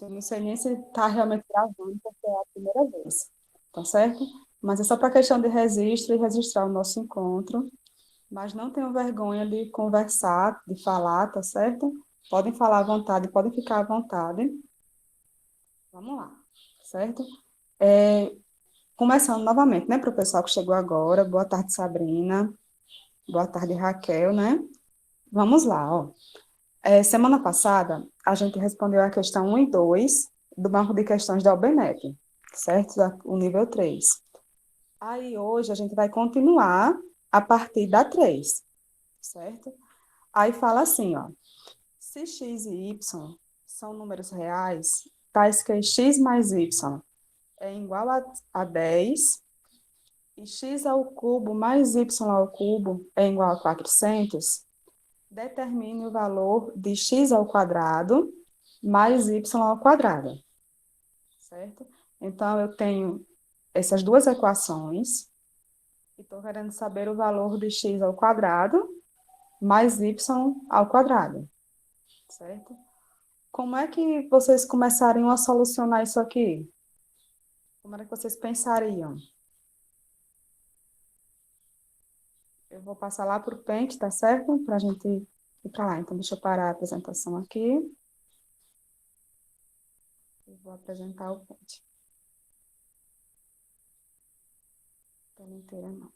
Eu não sei nem se está realmente gravando, porque é a primeira vez, tá certo? Mas é só para questão de registro e registrar o nosso encontro. Mas não tenham vergonha de conversar, de falar, tá certo? Podem falar à vontade, podem ficar à vontade. Vamos lá, certo? É, começando novamente, né, para o pessoal que chegou agora. Boa tarde, Sabrina. Boa tarde, Raquel, né? Vamos lá, ó. Semana passada, a gente respondeu a questão 1 e 2 do banco de questões da UBNEP, certo? O nível 3. Aí, hoje, a gente vai continuar a partir da 3, certo? Aí fala assim, ó. Se x e y são números reais, tais que x mais y é igual a 10 e x ao cubo mais y ao cubo é igual a 400, determine o valor de x ao quadrado mais y ao quadrado, certo? Então, eu tenho essas duas equações e estou querendo saber o valor de x ao quadrado mais y ao quadrado, certo? Como é que vocês começariam a solucionar isso aqui? Como era que vocês pensariam? Eu vou passar lá para o Paint, tá certo? Para a gente ir para lá. Então, deixa eu parar a apresentação aqui. Eu vou apresentar o Paint. Tela inteira, não.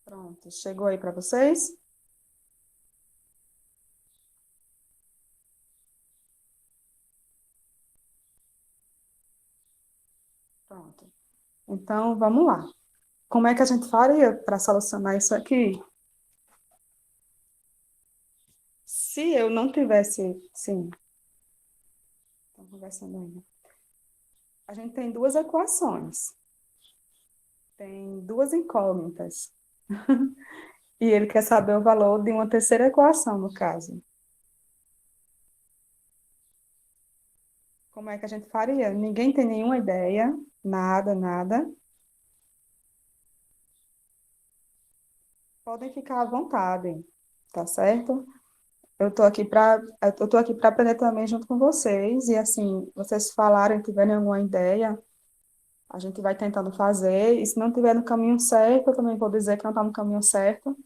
Pronto, chegou aí para vocês? Pronto. Então, vamos lá. Como é que a gente faria para solucionar isso aqui? Se eu não tivesse, sim, estou conversando ainda. A gente tem duas equações, tem duas incógnitas. E ele quer saber o valor de uma terceira equação, no caso. Como é que a gente faria? Ninguém tem nenhuma ideia, nada, nada. Podem ficar à vontade, tá certo? Eu tô aqui para aprender também junto com vocês e assim, vocês falarem, tiverem alguma ideia, a gente vai tentando fazer. E se não tiver no caminho certo, eu também vou dizer que não está no caminho certo,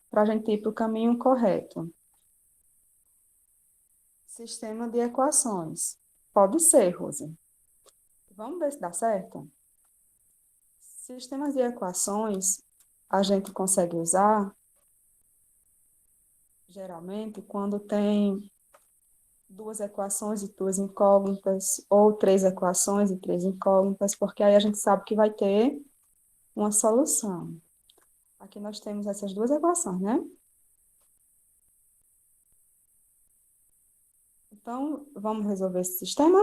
para a gente ir para o caminho correto. Sistema de equações. Pode ser, Rose. Vamos ver se dá certo? Sistemas de equações a gente consegue usar, geralmente, quando tem duas equações e duas incógnitas, ou três equações e três incógnitas, porque aí a gente sabe que vai ter uma solução. Aqui nós temos essas duas equações, né? Então, vamos resolver esse sistema?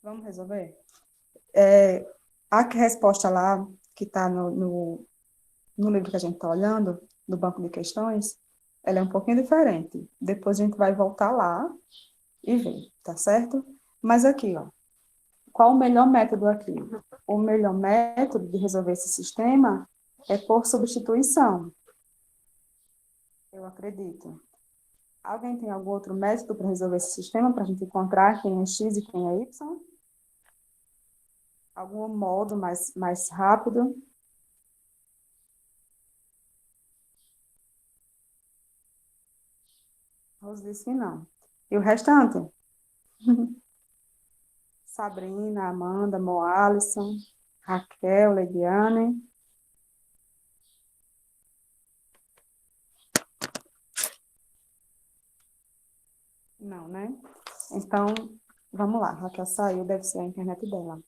Vamos resolver? É, a resposta lá, que está no livro que a gente está olhando, do banco de questões, ela é um pouquinho diferente. Depois a gente vai voltar lá e ver, tá certo? Mas aqui, ó, qual o melhor método aqui? O melhor método de resolver esse sistema é por substituição, eu acredito. Alguém tem algum outro método para resolver esse sistema, para a gente encontrar quem é x e quem é y? Algum modo mais rápido? Rose disse que não. E o restante? Sabrina, Amanda, Moalisson, Raquel, Leidiane. Não, né? Então, vamos lá. Raquel saiu, deve ser a internet dela.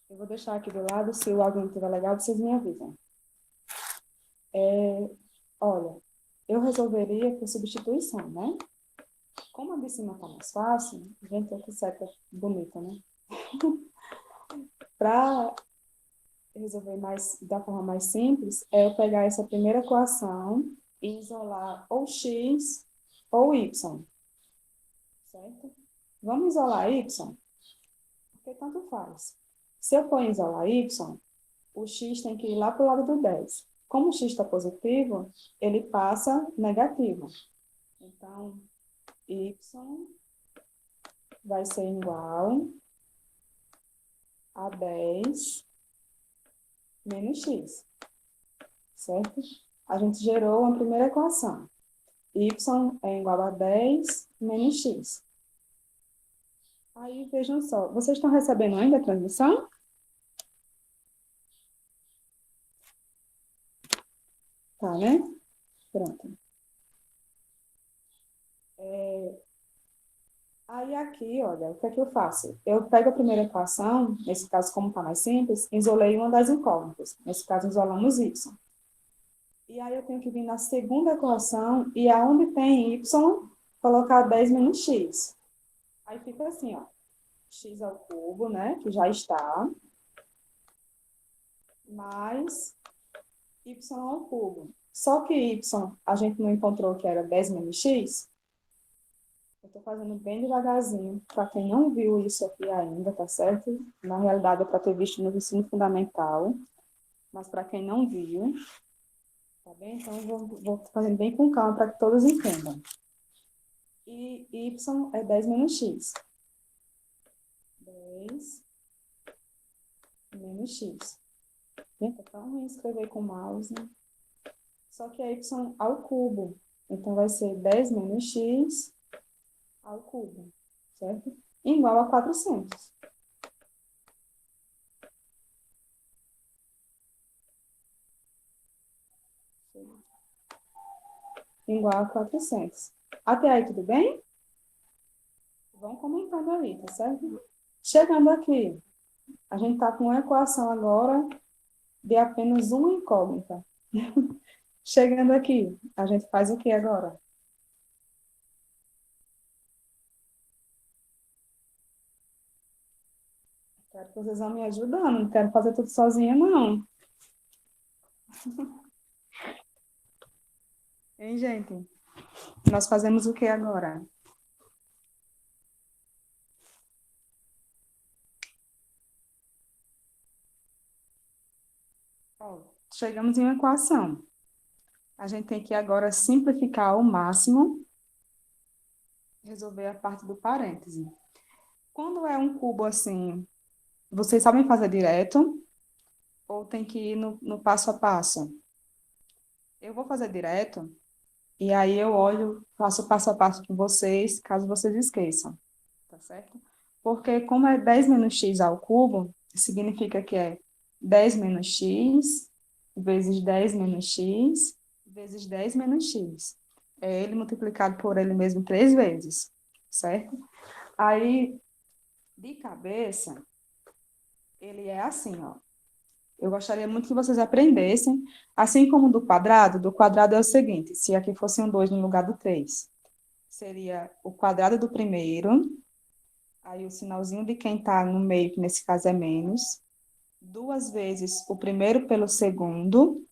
Eu vou deixar aqui do lado, se o alguém tiver legal, vocês me avisam. Olha, eu resolveria por substituição, né? Como a de cima está mais fácil, gente, que seta bonita, né? Para resolver da forma mais simples, é eu pegar essa primeira equação e isolar ou x ou y, certo? Vamos isolar y, porque tanto faz. Se eu for isolar y, o x tem que ir lá para o lado do 10. Como o x está positivo, ele passa negativo. Então, y vai ser igual a 10 menos x, certo? A gente gerou a primeira equação. Y é igual a 10 menos x. Aí, vejam só, vocês estão recebendo ainda a transmissão? Tá, né? Pronto. Aí aqui, olha, o que é que eu faço? Eu pego a primeira equação, nesse caso, como está mais simples, isolei uma das incógnitas. Nesse caso, isolamos y. E aí eu tenho que vir na segunda equação e aonde tem y, colocar 10 menos x. Aí fica assim, ó, x ao cubo, né, que já está, mais y ao cubo. Só que y a gente não encontrou que era 10 menos x. Eu estou fazendo bem devagarzinho, para quem não viu isso aqui ainda, tá certo? Na realidade, é para ter visto no ensino fundamental, mas para quem não viu, tá bem? Então, eu vou fazendo bem com calma para que todos entendam. E y é 10 menos x. 10 menos x. Tá tão ruim escrever com mouse, né? Só que é y ao cubo. Então, vai ser 10 menos x ao cubo, certo? Igual a 400. Igual a 400. Até aí, tudo bem? Vão comentando aí, tá certo? Chegando aqui, a gente está com uma equação agora de apenas uma incógnita. Chegando aqui, a gente faz o que agora? Quero que vocês vão me ajudando, não quero fazer tudo sozinha, não. Hein, gente? Nós fazemos o que agora? Ó, chegamos em uma equação. A gente tem que agora simplificar ao máximo, resolver a parte do parêntese. Quando é um cubo assim, vocês sabem fazer direto ou tem que ir no passo a passo? Eu vou fazer direto e aí eu olho, faço passo a passo com vocês, caso vocês esqueçam, tá certo? Porque como é 10 menos x ao cubo, significa que é 10 menos x vezes 10 menos x vezes 10 menos x. É ele multiplicado por ele mesmo 3 vezes, certo? Aí, de cabeça, ele é assim, ó. Eu gostaria muito que vocês aprendessem, assim como do quadrado é o seguinte, se aqui fosse um 2 no lugar do 3, seria o quadrado do primeiro, aí o sinalzinho de quem está no meio, que nesse caso é menos, 2 vezes o primeiro pelo segundo,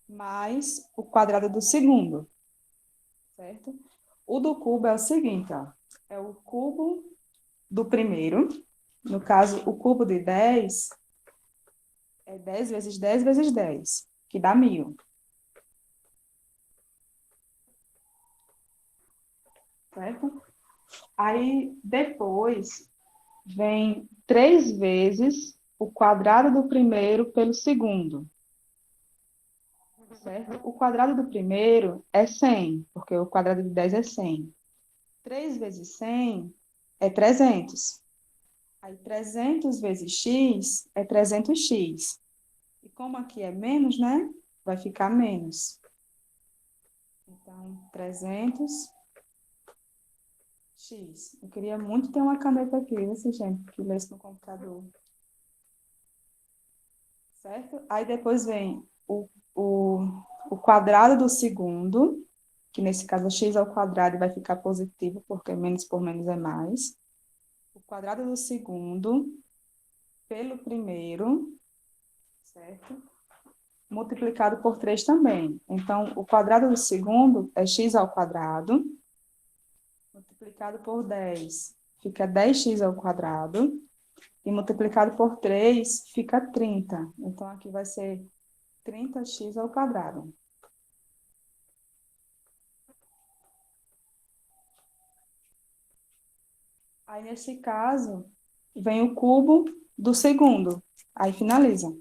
mais o quadrado do segundo, certo? O do cubo é o seguinte, ó, é o cubo do primeiro, no caso, o cubo de 10 é 10 vezes 10 vezes 10, que dá 1.000. Certo? Aí, depois, vem 3 vezes o quadrado do primeiro pelo segundo. Certo? O quadrado do primeiro é 100, porque o quadrado de 10 é 100. 3 vezes 100 é 300. Aí, 300 vezes x é 300x. E como aqui é menos, né? Vai ficar menos. Então, 300x. Eu queria muito ter uma caneta aqui, esse gente, que lesse no computador. Certo? Aí depois vem o, o quadrado do segundo, que nesse caso é x ao quadrado e vai ficar positivo, porque menos por menos é mais. O quadrado do segundo pelo primeiro, certo? Multiplicado por 3 também. Então, o quadrado do segundo é x ao quadrado, multiplicado por 10, fica 10x ao quadrado. e multiplicado por 3 fica 30. Então, aqui vai ser 30x ao quadrado. Aí, nesse caso, vem o cubo do segundo. Aí, finaliza.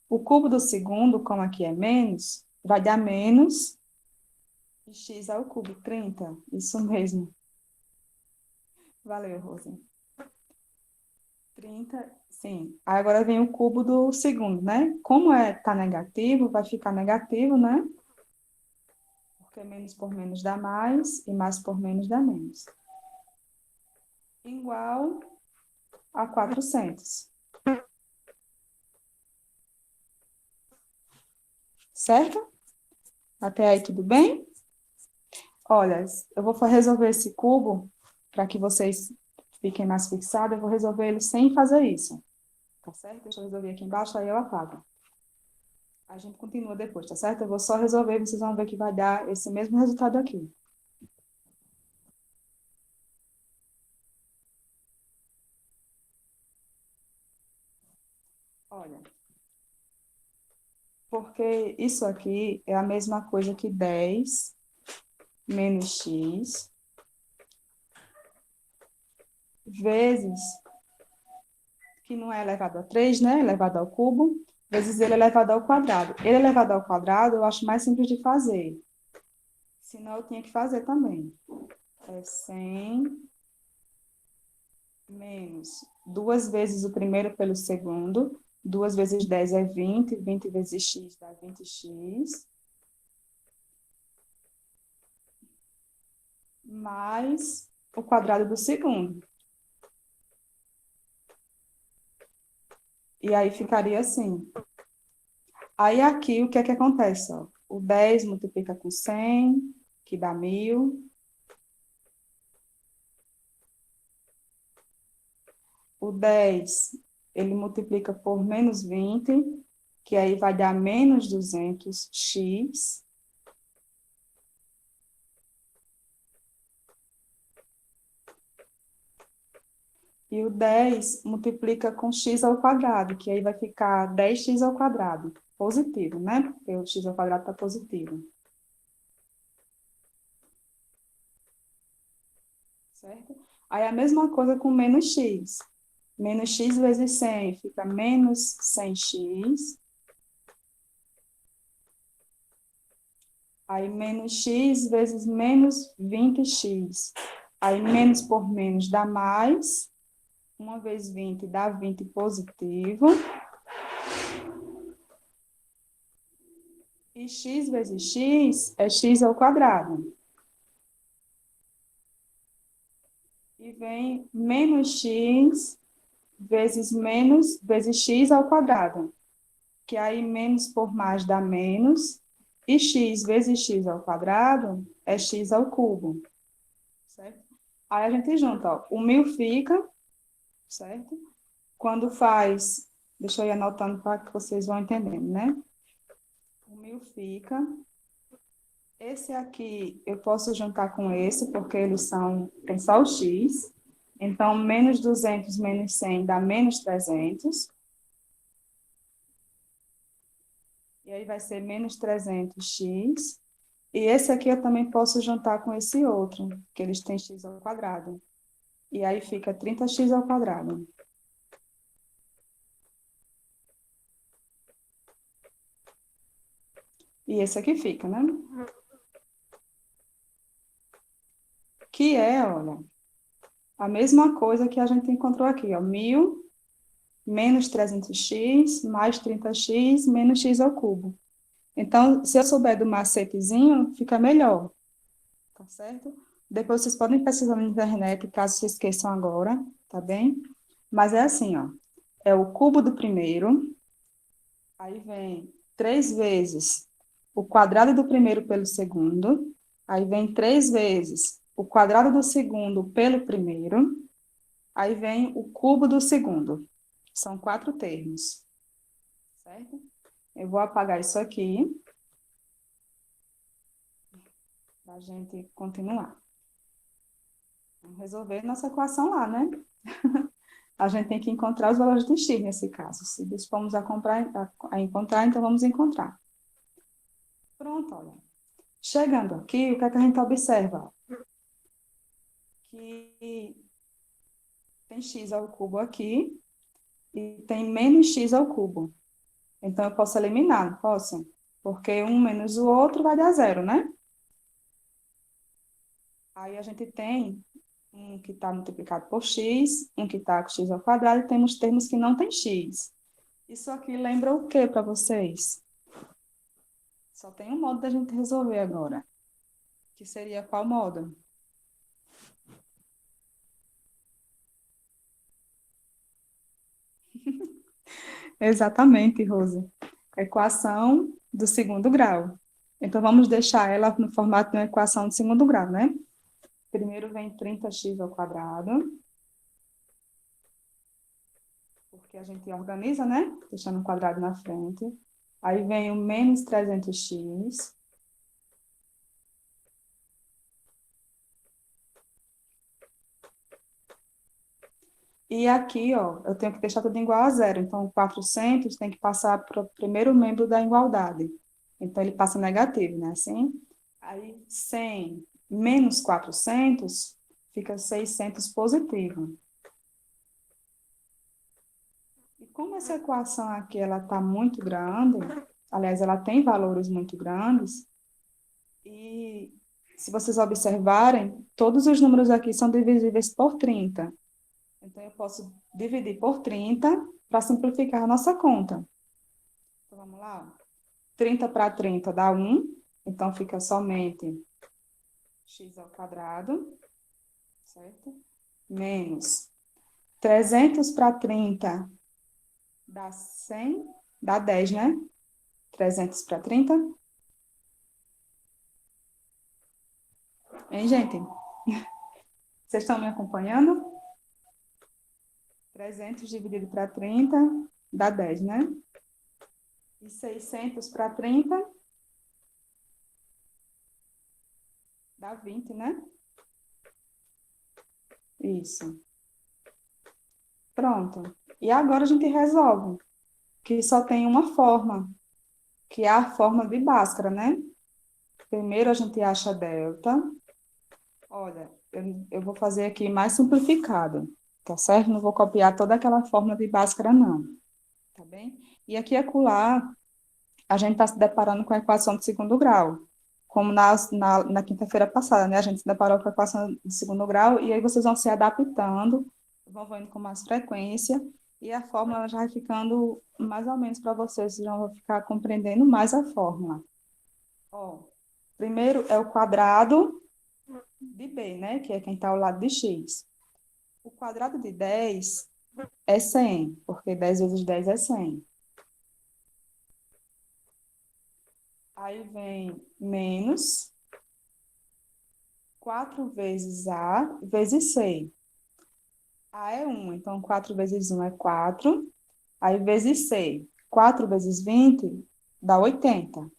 O cubo do segundo, como aqui é menos, vai dar menos x ao cubo, 30. Isso mesmo. Valeu, Rosa. 30, sim. Aí agora vem o cubo do segundo, né? Como tá negativo, vai ficar negativo, né? Porque menos por menos dá mais e mais por menos dá menos. Igual a 400. Certo? Até aí tudo bem? Olha, eu vou resolver esse cubo para que vocês fiquem mais fixados. Eu vou resolver ele sem fazer isso. Tá certo? Deixa eu resolver aqui embaixo, aí eu apago. A gente continua depois, tá certo? Eu vou só resolver, vocês vão ver que vai dar esse mesmo resultado aqui. Olha, porque isso aqui é a mesma coisa que 10 menos x vezes, que não é elevado a 3, né? Elevado ao cubo, vezes ele elevado ao quadrado. Ele elevado ao quadrado eu acho mais simples de fazer. Senão eu tinha que fazer também. É 100 menos 2 vezes o primeiro pelo segundo. 2 vezes 10 é 20. 20 vezes x dá 20x. Mais o quadrado do segundo. E aí ficaria assim. Aí aqui, o que é que acontece? Ó? O 10 multiplica com 100, que dá 1000. O 10, ele multiplica por menos 20, que aí vai dar menos 200x. E o 10 multiplica com x ao quadrado, que aí vai ficar 10x ao quadrado. Positivo, né? Porque o x ao quadrado está positivo. Certo? Aí a mesma coisa com menos x. Menos x vezes 100 fica menos 100x. Aí menos x vezes menos 20x. Aí menos por menos dá mais. 1 vezes 20 dá 20 positivo. E x vezes x é x ao quadrado. E vem menos x vezes menos vezes x ao quadrado. Que aí menos por mais dá menos. E x vezes x ao quadrado é x ao cubo. Certo? Aí a gente junta, ó, o 1000 fica, certo? Quando faz, deixa eu ir anotando para que vocês vão entendendo, né? O 1000 fica. Esse aqui eu posso juntar com esse, porque eles tem só o x. Então, menos 200 menos 100 dá menos 300. E aí vai ser menos 300x. E esse aqui eu também posso juntar com esse outro, que eles têm x ao quadrado. E aí fica 30x ao quadrado. E esse aqui fica, né? Que é, olha, a mesma coisa que a gente encontrou aqui, ó. 1000 menos 300x mais 30x menos x ao cubo. Então, se eu souber do macetezinho, fica melhor, tá certo? Depois vocês podem pesquisar na internet, caso vocês esqueçam agora, tá bem? Mas é assim, ó. É o cubo do primeiro, aí vem 3 vezes o quadrado do primeiro pelo segundo, aí vem 3 vezes o quadrado do segundo pelo primeiro, aí vem o cubo do segundo. São 4 termos, certo? Eu vou apagar isso aqui, para a gente continuar. Vamos resolver nossa equação lá, né? a gente tem que encontrar os valores de x nesse caso. Se dispomos a encontrar, então vamos encontrar. Pronto, olha. Chegando aqui, o que é que a gente observa? Que tem x ao cubo aqui e tem menos x ao cubo. Então, eu posso eliminar, não posso? Porque um menos o outro vai dar zero, né? Aí a gente tem um que está multiplicado por x, um que está com x ao quadrado, e temos termos que não tem x. Isso aqui lembra o que para vocês? Só tem um modo da gente resolver agora. Que seria qual modo? Exatamente, Rose. Equação do segundo grau. Então, vamos deixar ela no formato de uma equação de segundo grau, né? Primeiro vem 30x ao quadrado, porque a gente organiza, né? Deixando um quadrado na frente. Aí vem o menos 300x. E aqui, ó, eu tenho que deixar tudo igual a zero. Então, o 400 tem que passar para o primeiro membro da igualdade. Então, ele passa negativo, né? Assim. Aí, 100 menos 400 fica 600 positivo. E como essa equação aqui, ela está muito grande, aliás, ela tem valores muito grandes, e se vocês observarem, todos os números aqui são divisíveis por 30. Então, eu posso dividir por 30 para simplificar a nossa conta. Então, vamos lá. 30 para 30 dá 1. Então, fica somente x ao quadrado, certo? Menos 300 para 30 dá 100, dá 10, né? 300 para 30. Hein, gente? Vocês estão me acompanhando? 300 dividido para 30 dá 10, né? E 600 para 30 dá 20, né? Isso. Pronto. E agora a gente resolve, que só tem uma forma, que é a forma de Bhaskara, né? Primeiro a gente acha delta. Olha, eu vou fazer aqui mais simplificado, tá certo? Não vou copiar toda aquela fórmula de Bhaskara, não. Tá bem? E aqui e acolá, a gente está se deparando com a equação de segundo grau. Como na quinta-feira passada, né? A gente se deparou com a equação de segundo grau, e aí vocês vão se adaptando, vão vendo com mais frequência, e a fórmula já vai ficando mais ou menos para vocês, vocês já vão ficar compreendendo mais a fórmula. Ó, primeiro é o quadrado de b, né? Que é quem está ao lado de x. O quadrado de 10 é 100, porque 10 vezes 10 é 100. Aí vem menos 4 vezes A vezes C. A é 1, então 4 vezes 1 é 4. Aí vezes C. 4 vezes 20 dá 80.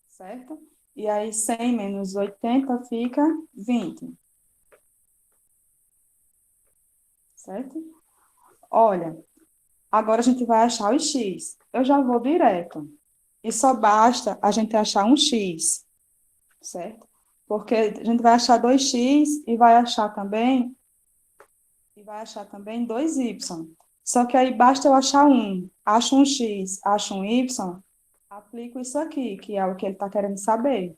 Certo? E aí 100 menos 80 fica 20. Certo? Olha, agora a gente vai achar o x. Eu já vou direto. E só basta a gente achar um x, certo? Porque a gente vai achar 2x e vai achar também 2y. Só que aí basta eu achar um. Acho um x, acho um y, aplico isso aqui, que é o que ele está querendo saber,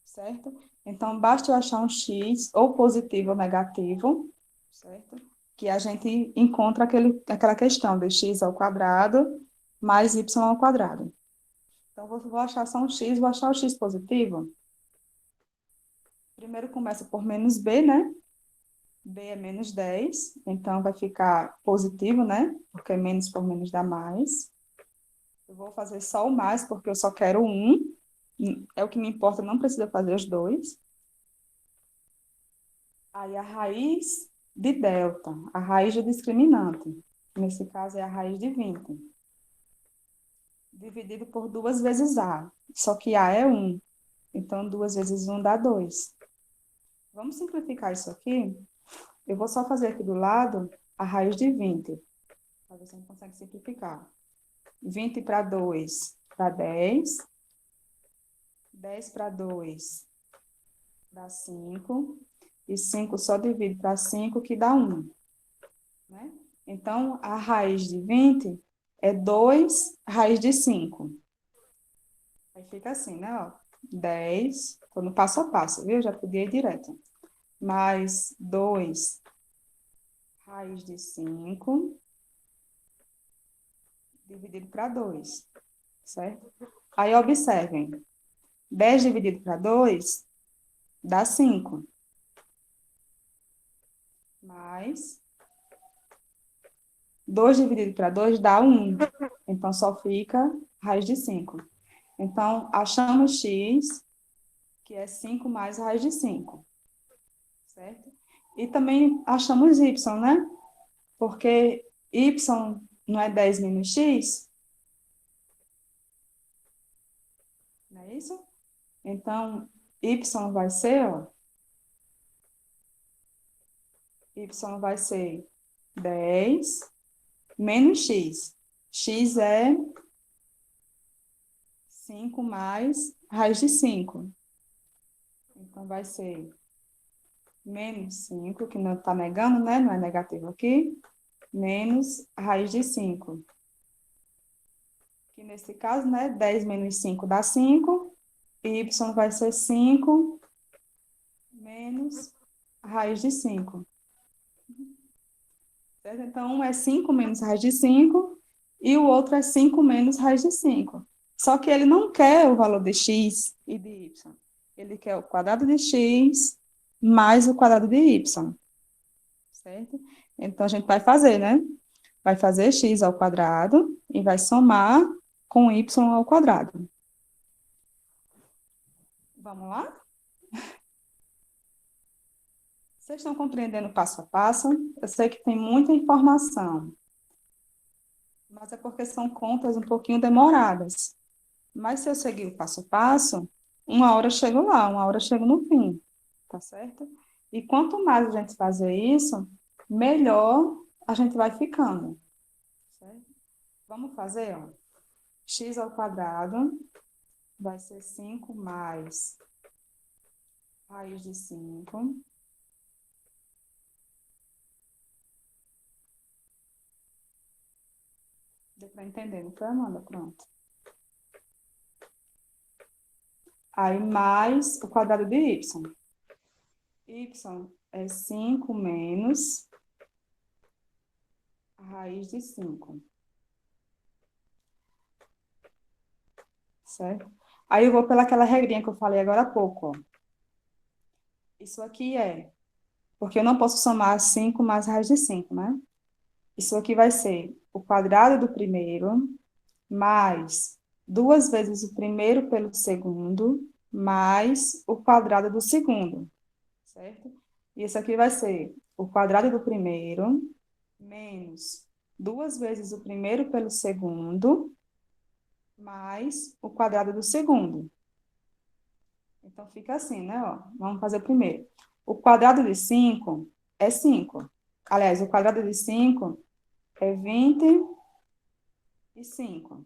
certo? Então, basta eu achar um x, ou positivo ou negativo, certo? Que a gente encontra aquela questão de x ao quadrado mais y ao quadrado. Então, vou achar só um x, vou achar o x positivo. Primeiro começa por menos b, né? B é menos 10, então vai ficar positivo, né? Porque menos por menos dá mais. Eu vou fazer só o mais, porque eu só quero um. É o que me importa, não precisa fazer os dois. Aí a raiz de delta, a raiz do discriminante. Nesse caso é a raiz de 20. Dividido por 2 vezes A. Só que A é 1. Então, 2 vezes 1 dá 2. Vamos simplificar isso aqui? Eu vou só fazer aqui do lado a raiz de 20, para ver se a gente consegue simplificar. 20 para 2 dá 10. 10 para 2 dá 5. E 5 só divide para 5, que dá 1. Né? Então, a raiz de 20 é 2 raiz de 5. Aí fica assim, né? Ó, 10, estou no passo a passo, viu? Já podia ir direto. Mais 2 raiz de 5 dividido para 2, certo? Aí, observem, 10 dividido para 2 dá 5. Mais 2 dividido para 2 dá 1. Então, só fica raiz de 5. Então, achamos x, que é 5 mais raiz de 5, certo? E também achamos y, né? Porque y não é 10 menos x, não é isso? Então, y vai ser, ó, y vai ser 10 menos x. X é 5 mais raiz de 5. Então, vai ser menos 5, que não está negando, né? Não é negativo aqui. Menos raiz de 5. Que nesse caso, né? 10 menos 5 dá 5. E y vai ser 5 menos raiz de 5. Certo? Então, um é 5 menos raiz de 5 e o outro é 5 menos raiz de 5. Só que ele não quer o valor de x e de y. Ele quer o quadrado de x mais o quadrado de y. Certo? Então, a gente vai fazer, né? Vai fazer x ao quadrado e vai somar com y ao quadrado. Vamos lá? Vocês estão compreendendo passo a passo? Eu sei que tem muita informação, mas é porque são contas um pouquinho demoradas. Mas se eu seguir o passo a passo, uma hora eu chego lá, uma hora eu chego no fim, tá certo? E quanto mais a gente fazer isso, melhor a gente vai ficando, certo? Vamos fazer, ó. X ao quadrado vai ser 5 mais raiz de 5. Deu para entender, não foi, Amanda? Pronto. Aí, mais o quadrado de y. Y é 5 menos a raiz de 5. Certo? Aí eu vou pelaquela regrinha que eu falei agora há pouco, ó. Isso aqui é, porque eu não posso somar 5 mais raiz de 5, né? Isso aqui vai ser o quadrado do primeiro, mais 2 vezes o primeiro pelo segundo, mais o quadrado do segundo, certo? E isso aqui vai ser o quadrado do primeiro, menos 2 vezes o primeiro pelo segundo, mais o quadrado do segundo. Então, fica assim, né? Ó, vamos fazer o primeiro. O quadrado de 5 é 5. Aliás, o quadrado de 5 é 25.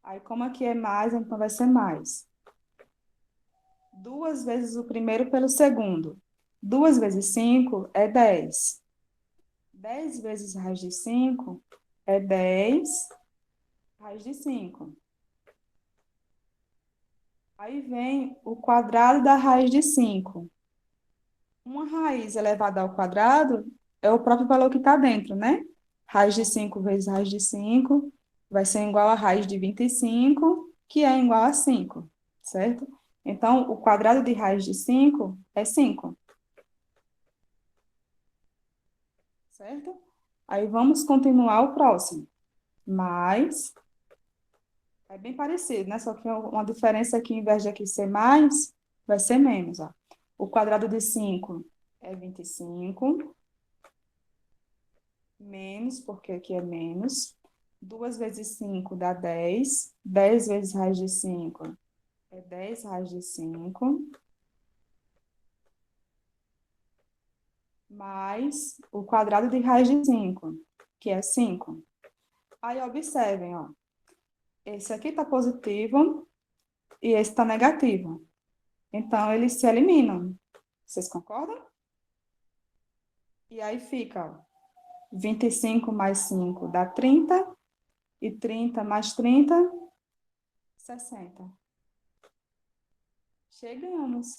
Aí, como aqui é mais, então vai ser mais. 2 vezes o primeiro pelo segundo. 2 vezes 5 é 10. 10 vezes raiz de 5 é 10 raiz de 5. Aí vem o quadrado da raiz de 5. Uma raiz elevada ao quadrado é o próprio valor que está dentro, né? Raiz de 5 vezes raiz de 5 vai ser igual a raiz de 25, que é igual a 5, certo? Então, o quadrado de raiz de 5 é 5, certo? Aí vamos continuar o próximo. Mais, é bem parecido, né? Só que uma diferença aqui, em vez de aqui ser mais, vai ser menos, ó. O quadrado de 5 é 25, menos, porque aqui é menos. 2 vezes 5 dá 10. 10 vezes raiz de 5 é é 10 raiz de 5, mais o quadrado de raiz de 5, que é 5. Aí, observem, ó. Esse aqui está positivo e esse está negativo. Então, eles se eliminam. Vocês concordam? E aí fica, ó, 25 mais 5 dá 30, e 30 mais 30, 60. Chegamos,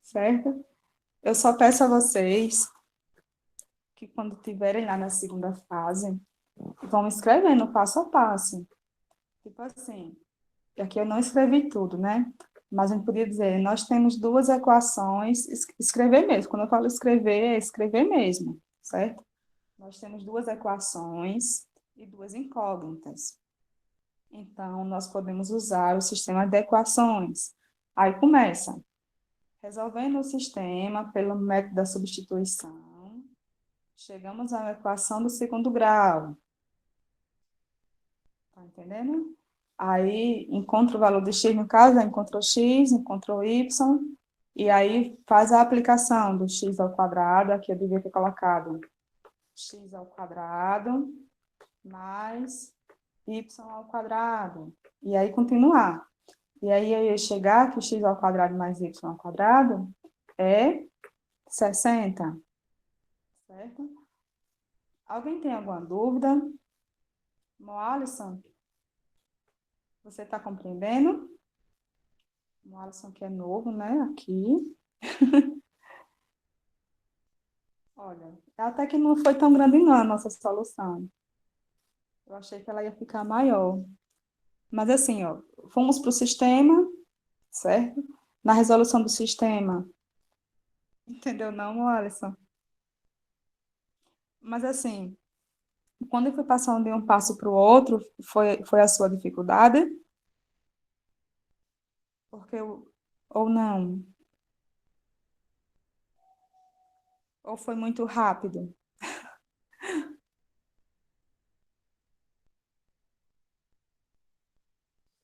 certo? Eu só peço a vocês que quando estiverem lá na segunda fase, vão escrevendo passo a passo. Tipo assim, aqui eu não escrevi tudo, né? Mas a gente podia dizer, nós temos duas equações, escrever mesmo. Quando eu falo escrever, é escrever mesmo, certo? Nós temos duas equações e duas incógnitas. Então, nós podemos usar o sistema de equações. Aí começa, resolvendo o sistema pelo método da substituição, chegamos à equação do segundo grau. Tá entendendo? Aí encontra o valor de x, no caso, aí encontrou x, encontrou y, e aí faz a aplicação do x ao quadrado, aqui eu devia ter colocado x ao quadrado mais y ao quadrado, e aí continuar. E aí eu ia chegar que x ao quadrado mais y ao quadrado é 60, certo? Alguém tem alguma dúvida? Moalisson, você está compreendendo? O Alisson que é novo, né? Aqui. Olha, até que não foi tão grande não a nossa solução. Eu achei que ela ia ficar maior. Mas assim, ó, fomos para o sistema, certo? Na resolução do sistema. Entendeu não, Alisson? Mas assim, quando eu fui passando de um passo para o outro, foi a sua dificuldade? Porque ou não? Ou foi muito rápido?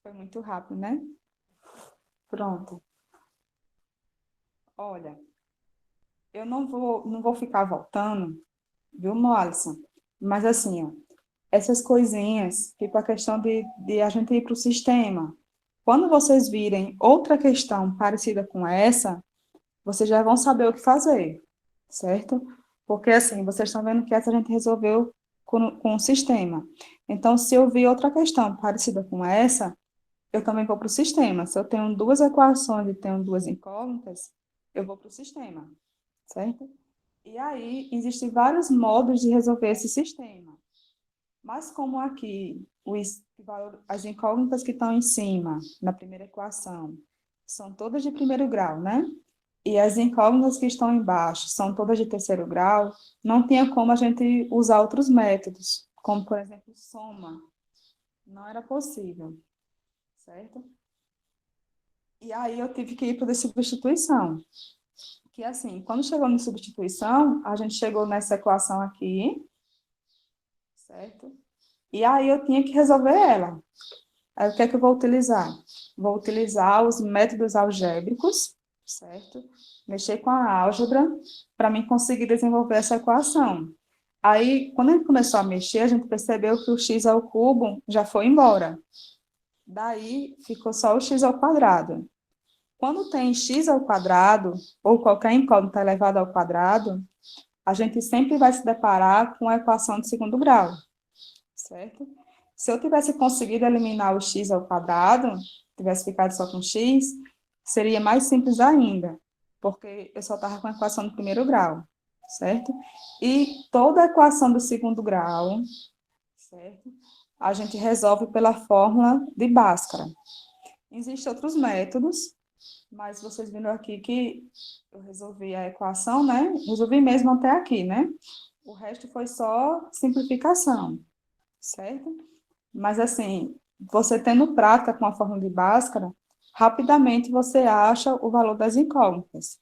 Foi muito rápido, né? Pronto. Olha, eu não vou ficar voltando, viu, Alisson? Mas assim, ó, essas coisinhas, tipo a questão de a gente ir para o sistema. Quando vocês virem outra questão parecida com essa, vocês já vão saber o que fazer, certo? Porque assim, vocês estão vendo que essa a gente resolveu com o sistema. Então, se eu vir outra questão parecida com essa, eu também vou para o sistema. Se eu tenho duas equações e tenho duas incógnitas, eu vou para o sistema, certo? E aí, existem vários modos de resolver esse sistema. Mas como aqui as incógnitas que estão em cima, na primeira equação, são todas de primeiro grau, né? E as incógnitas que estão embaixo são todas de terceiro grau, não tinha como a gente usar outros métodos, como, por exemplo, soma. Não era possível, certo? E aí eu tive que ir para a substituição. Que assim, quando chegou na substituição, a gente chegou nessa equação aqui, certo? E aí eu tinha que resolver ela. Aí o que é que eu vou utilizar? Vou utilizar os métodos algébricos, certo? Mexer com a álgebra para mim conseguir desenvolver essa equação. Aí, quando a gente começou a mexer, a gente percebeu que o x ao cubo já foi embora. Daí, ficou só o x ao quadrado. Quando tem x ao quadrado, ou qualquer incógnita elevada ao quadrado, a gente sempre vai se deparar com a equação de segundo grau, certo? Se eu tivesse conseguido eliminar o x ao quadrado, tivesse ficado só com x, seria mais simples ainda, porque eu só estava com a equação do primeiro grau, certo? E toda a equação do segundo grau, certo? A gente resolve pela fórmula de Bhaskara. Existem outros métodos, mas vocês viram aqui que eu resolvi a equação, né? Resolvi mesmo até aqui, né? O resto foi só simplificação, certo? Mas, assim, você tendo prática com a fórmula de Bhaskara, rapidamente você acha o valor das incógnitas,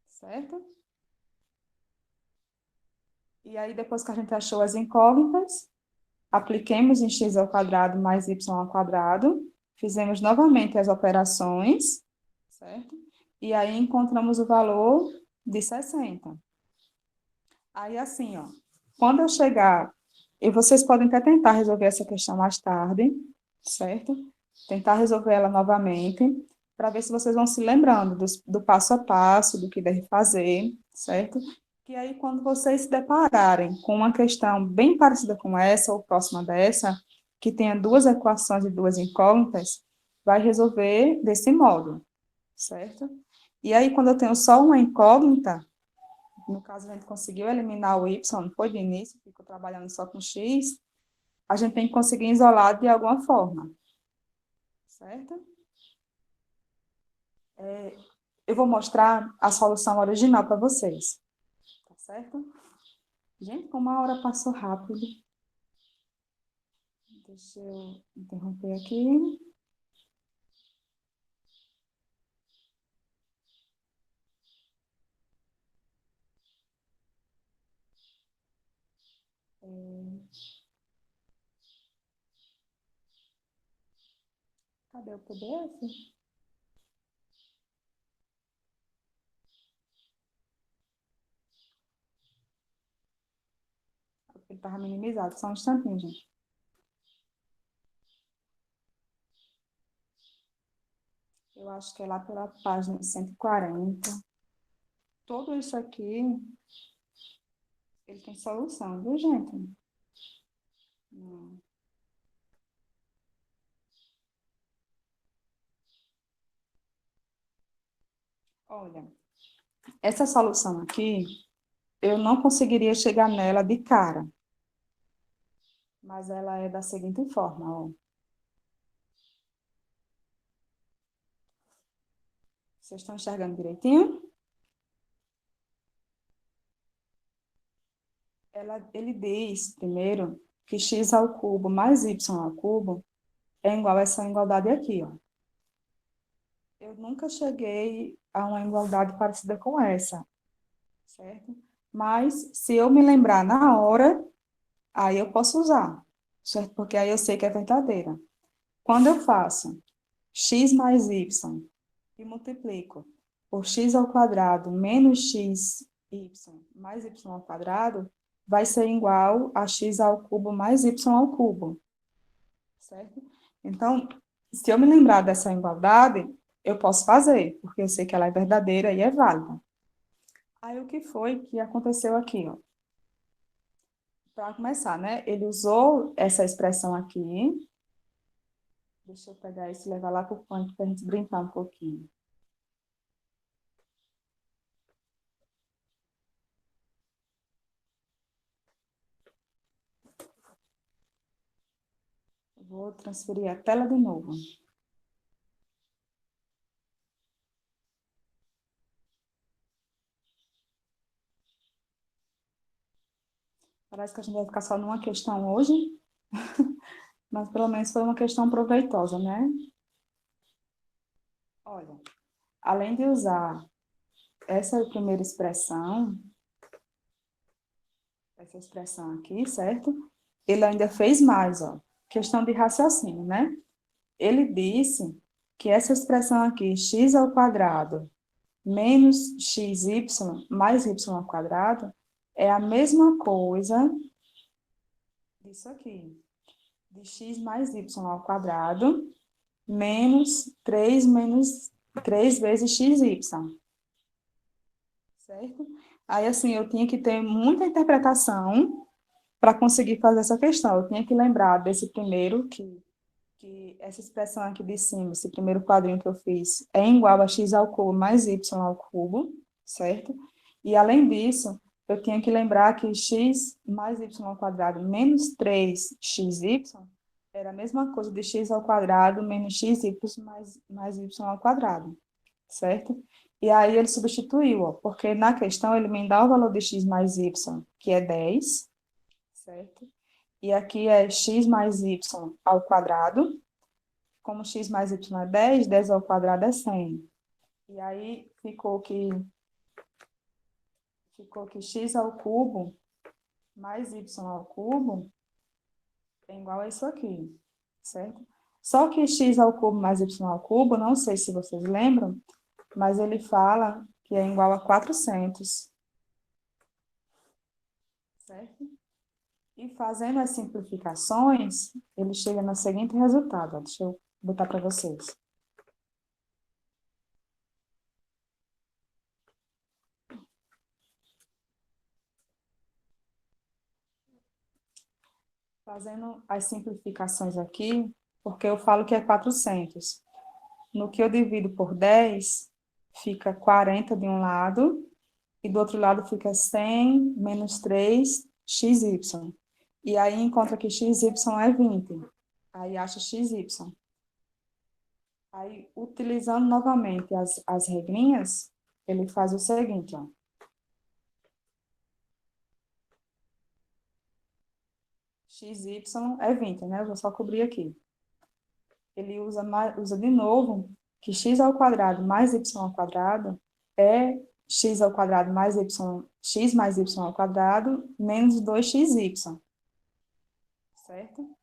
certo? E aí, depois que a gente achou as incógnitas, apliquemos em x ao quadrado mais y ao quadrado, Fizemos novamente as operações, certo? E aí encontramos o valor de 60. Aí, assim, ó, quando eu chegar, e vocês podem até tentar resolver essa questão mais tarde, certo? Tentar resolver ela novamente, para ver se vocês vão se lembrando do passo a passo, do que deve fazer, certo? Que aí, quando vocês se depararem com uma questão bem parecida com essa, ou próxima dessa, que tenha duas equações e duas incógnitas, vai resolver desse modo, certo? E aí, quando eu tenho só uma incógnita, no caso, a gente conseguiu eliminar o Y, não foi de início, ficou trabalhando só com X, a gente tem que conseguir isolar de alguma forma, certo? Eu vou mostrar a solução original para vocês, tá certo? Gente, como a hora passou rápido. Deixa eu interromper aqui. Cadê o PDF? Ele estava minimizado, só um instantinho, gente. Eu acho que é lá pela página 140. Tudo isso aqui, ele tem solução, viu, gente? Hum. Olha, essa solução aqui, eu não conseguiria chegar nela de cara, mas ela é da seguinte forma, ó. Vocês estão enxergando direitinho? Ele diz, primeiro, que x ao cubo mais y ao cubo é igual a essa igualdade aqui, ó. Eu nunca cheguei a uma igualdade parecida com essa, certo? Mas, se eu me lembrar na hora, aí eu posso usar, certo? Porque aí eu sei que é verdadeira. Quando eu faço x mais y e multiplico por x ao quadrado menos x y mais y ao quadrado, vai ser igual a x ao cubo mais y ao cubo, certo? Então, se eu me lembrar dessa igualdade, eu posso fazer, porque eu sei que ela é verdadeira e é válida. Aí, o que foi que aconteceu aqui, ó? Para começar, né? Ele usou essa expressão aqui. Deixa eu pegar isso e levar lá para o ponto para a gente brincar um pouquinho. Vou transferir a tela de novo. Parece que a gente vai ficar só numa questão hoje, mas pelo menos foi uma questão proveitosa, né? Olha, além de usar essa primeira expressão, essa expressão aqui, certo? Ele ainda fez mais, ó, questão de raciocínio, né? Ele disse que essa expressão aqui, x ao quadrado menos xy mais y ao quadrado, é a mesma coisa disso aqui, de x mais y ao quadrado menos 3 vezes xy, certo? Aí, assim, eu tinha que ter muita interpretação para conseguir fazer essa questão. Eu tinha que lembrar desse primeiro, que essa expressão aqui de cima, esse primeiro quadrinho que eu fiz, é igual a x ao cubo mais y ao cubo, certo? E, além disso, eu tinha que lembrar que x mais y ao quadrado menos 3xy era a mesma coisa de x ao quadrado menos xy mais y ao quadrado, certo? E aí ele substituiu, ó, porque na questão ele me dá o valor de x mais y, que é 10, certo? E aqui é x mais y ao quadrado. Como x mais y é 10, 10 ao quadrado é 100. E aí ficou que x ao cubo mais y ao cubo é igual a isso aqui, certo? Só que x ao cubo mais y ao cubo, não sei se vocês lembram, mas ele fala que é igual a 400, certo? E fazendo as simplificações, ele chega no seguinte resultado. Ó, deixa eu botar para vocês. Fazendo as simplificações aqui, porque eu falo que é 400. No que eu divido por 10, fica 40 de um lado, e do outro lado fica 100 menos 3, xy. E aí encontra que xy é 20. Aí acha xy. Aí, utilizando novamente as regrinhas, ele faz o seguinte, ó. XY é 20, né? Eu vou só cobrir aqui. Ele usa de novo que x ao quadrado mais y ao quadrado é x ao quadrado mais y, x mais y ao quadrado menos 2xy, certo?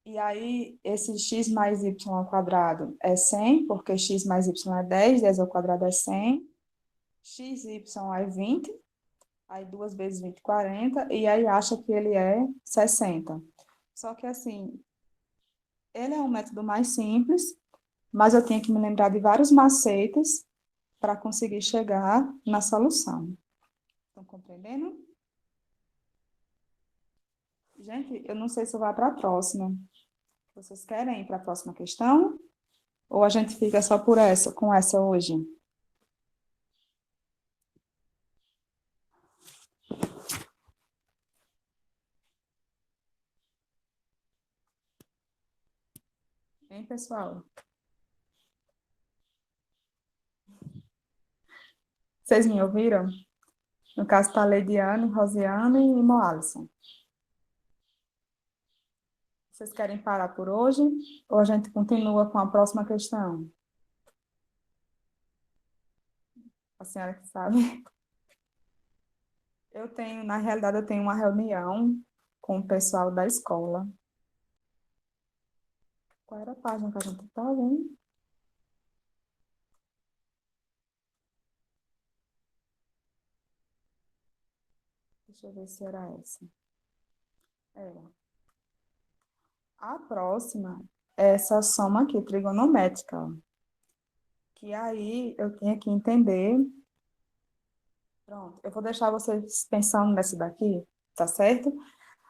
E aí, esse x mais y ao quadrado é 100, porque x mais y é 10, 10 ao quadrado é 100, xy é 20, aí 2 vezes 20, 40, e aí acha que ele é 60. Só que assim, ele é um método mais simples, mas eu tenho que me lembrar de vários macetes para conseguir chegar na solução. Estão compreendendo? Gente, eu não sei se eu vou para a próxima. Vocês querem ir para a próxima questão? Ou a gente fica só por essa, com essa hoje? Hein, pessoal? Vocês me ouviram? No caso, está Leidiane, Rosiane e Moalisson. Vocês querem parar por hoje? Ou a gente continua com a próxima questão? A senhora que sabe. Na realidade, eu tenho uma reunião com o pessoal da escola. Qual era a página que a gente estava, hein? Deixa eu ver se era essa. Era. A próxima é essa soma aqui, trigonométrica, ó. Que aí eu tinha que entender. Pronto, eu vou deixar vocês pensando nessa daqui, tá certo?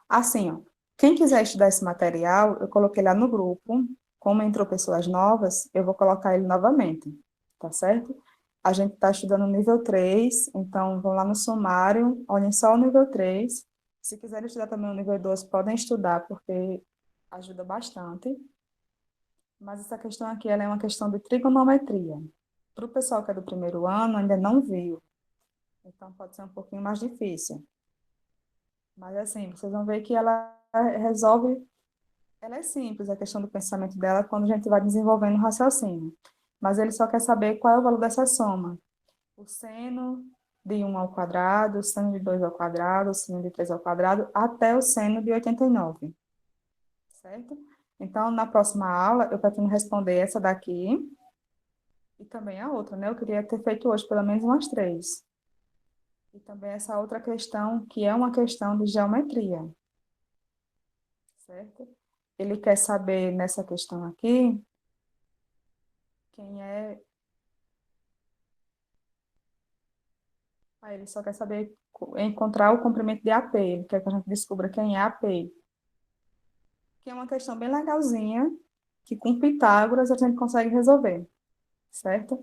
Assim, ó, quem quiser estudar esse material, eu coloquei lá no grupo. Como entrou pessoas novas, eu vou colocar ele novamente, tá certo? A gente está estudando o nível 3, então vão lá no sumário, olhem só o nível 3. Se quiserem estudar também o nível 2, podem estudar, porque ajuda bastante. Mas essa questão aqui, ela é uma questão de trigonometria. Para o pessoal que é do primeiro ano, ainda não viu, então pode ser um pouquinho mais difícil. Mas assim, vocês vão ver que ela resolve. Ela é simples, a questão do pensamento dela, quando a gente vai desenvolvendo o raciocínio. Mas ele só quer saber qual é o valor dessa soma. O seno de 1 ao quadrado, o seno de 2 ao quadrado, o seno de 3 ao quadrado, até o seno de 89. Certo? Então, na próxima aula, eu pretendo responder essa daqui e também a outra, né? Eu queria ter feito hoje pelo menos umas três. E também essa outra questão, que é uma questão de geometria, certo? Ele quer saber nessa questão aqui quem é. Aí ele só quer saber encontrar o comprimento de AP. Ele quer que a gente descubra quem é AP. Que é uma questão bem legalzinha, que com Pitágoras a gente consegue resolver, certo?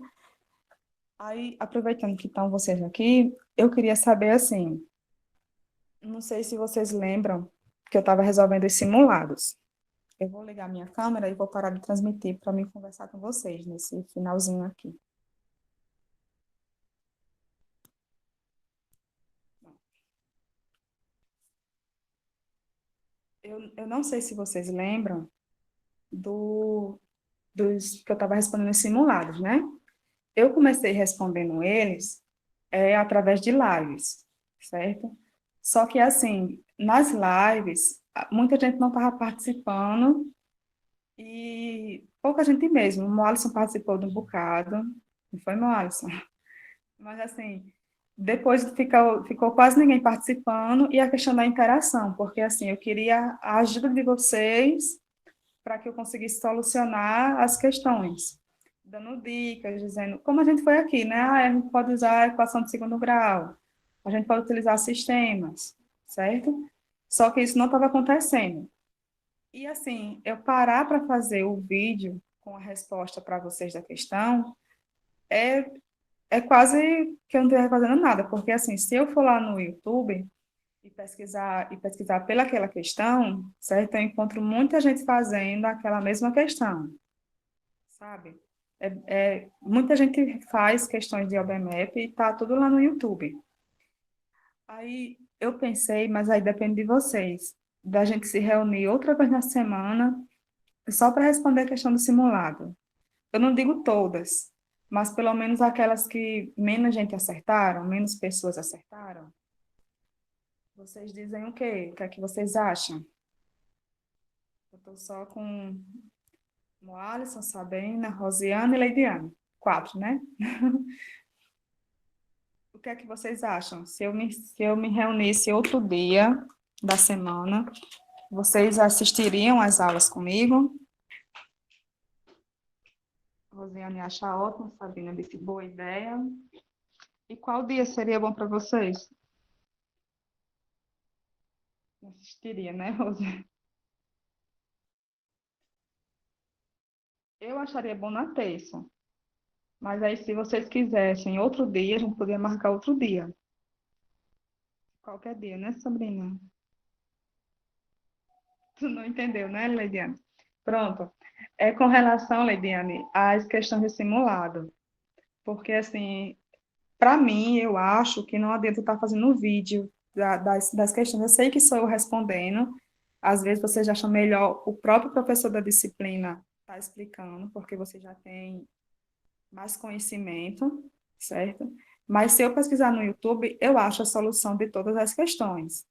Aí, aproveitando que estão vocês aqui, eu queria saber assim, não sei se vocês lembram que eu estava resolvendo os simulados. Eu vou ligar minha câmera e vou parar de transmitir para mim conversar com vocês nesse finalzinho aqui. Eu não sei se vocês lembram dos que eu estava respondendo os simulados, né? Eu comecei respondendo eles através de lives, certo? Só que, assim, nas lives, muita gente não estava participando e pouca gente mesmo. O Alisson participou de um bocado, não foi, Alisson? Mas, assim, depois ficou quase ninguém participando e a questão da interação, porque, assim, eu queria a ajuda de vocês para que eu conseguisse solucionar as questões, dando dicas, dizendo, como a gente foi aqui, né? Ah, a gente pode usar a equação de segundo grau, a gente pode utilizar sistemas, certo? Só que isso não estava acontecendo. E, assim, eu parar para fazer o vídeo com a resposta para vocês da questão, é é quase que eu não esteja fazendo nada, porque assim, se eu for lá no YouTube e pesquisar pelaquela questão, certo? Eu encontro muita gente fazendo aquela mesma questão, sabe? Muita gente faz questões de OBMAP e tá tudo lá no YouTube. Aí eu pensei, mas aí depende de vocês, da gente se reunir outra vez na semana só para responder a questão do simulado. Eu não digo todas, mas pelo menos aquelas que menos gente acertaram, menos pessoas acertaram. Vocês dizem o quê? O que é que vocês acham? Eu estou só com o Alisson, Sabina, Rosiane e Leidiane. Quatro, né? O que é que vocês acham? Se eu me reunisse outro dia da semana, vocês assistiriam às aulas comigo? Rosiane acha ótimo, Sabina disse boa ideia. E qual dia seria bom para vocês? Assistiria, né, Rosiane? Eu acharia bom na terça. Mas aí, se vocês quisessem outro dia, a gente poderia marcar outro dia. Qualquer dia, né, Sabrina? Tu não entendeu, né, Leidiane? Pronto. É com relação, Leidiane, às questões de simulado. Porque, assim, para mim, eu acho que não adianta estar fazendo um vídeo das questões. Eu sei que sou eu respondendo. Às vezes, vocês acham melhor o próprio professor da disciplina estar explicando, porque você já tem mais conhecimento, certo? Mas se eu pesquisar no YouTube, eu acho a solução de todas as questões.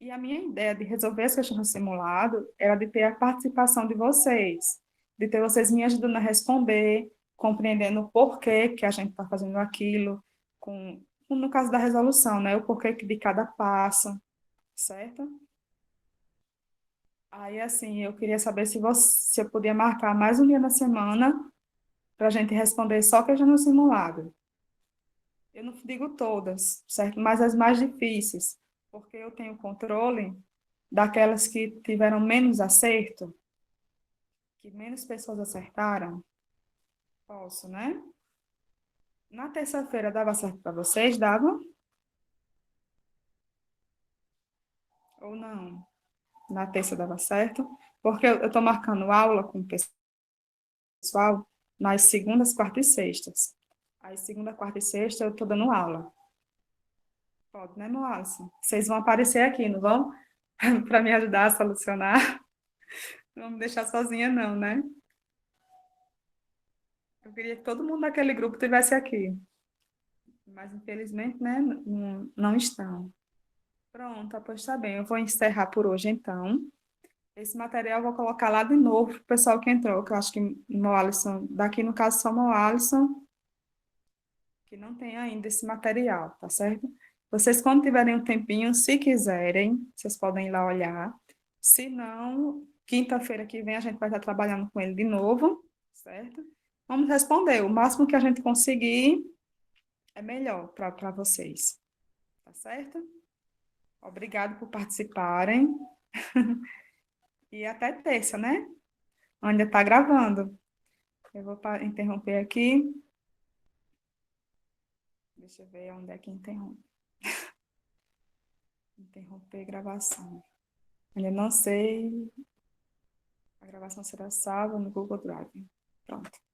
E a minha ideia de resolver as questões no simulado era de ter a participação de vocês, de ter vocês me ajudando a responder, compreendendo o porquê que a gente está fazendo aquilo, no caso da resolução, né? O porquê de cada passo, certo? Aí, assim, eu queria saber se eu podia marcar mais um dia na semana para a gente responder só questões no simulado. Eu não digo todas, certo? Mas as mais difíceis, porque eu tenho controle daquelas que tiveram menos acerto, que menos pessoas acertaram. Posso, né? Na terça-feira dava certo para vocês? Dava? Ou não? Na terça dava certo? Porque eu estou marcando aula com o pessoal nas segundas, quartas e sextas. Aí, segunda, quarta e sexta, eu estou dando aula. Pode, né, Moacir? Vocês vão aparecer aqui, não vão? Para me ajudar a solucionar. Não vão me deixar sozinha, não, né? Eu queria que todo mundo daquele grupo tivesse aqui, mas infelizmente, né, não estão. Pronto, pois está bem. Eu vou encerrar por hoje, então. Esse material eu vou colocar lá de novo para o pessoal que entrou, que eu acho que o Alisson, daqui no caso só o Alisson, que não tem ainda esse material, tá certo? Vocês, quando tiverem um tempinho, se quiserem, vocês podem ir lá olhar. Se não, quinta-feira que vem a gente vai estar trabalhando com ele de novo, certo? Vamos responder. O máximo que a gente conseguir é melhor para vocês, tá certo? Obrigado por participarem e até terça, né? Ainda está gravando. Eu vou interromper aqui. Deixa eu ver onde é que interrompe. Interromper a gravação. Ainda não sei. A gravação será salva no Google Drive. Pronto.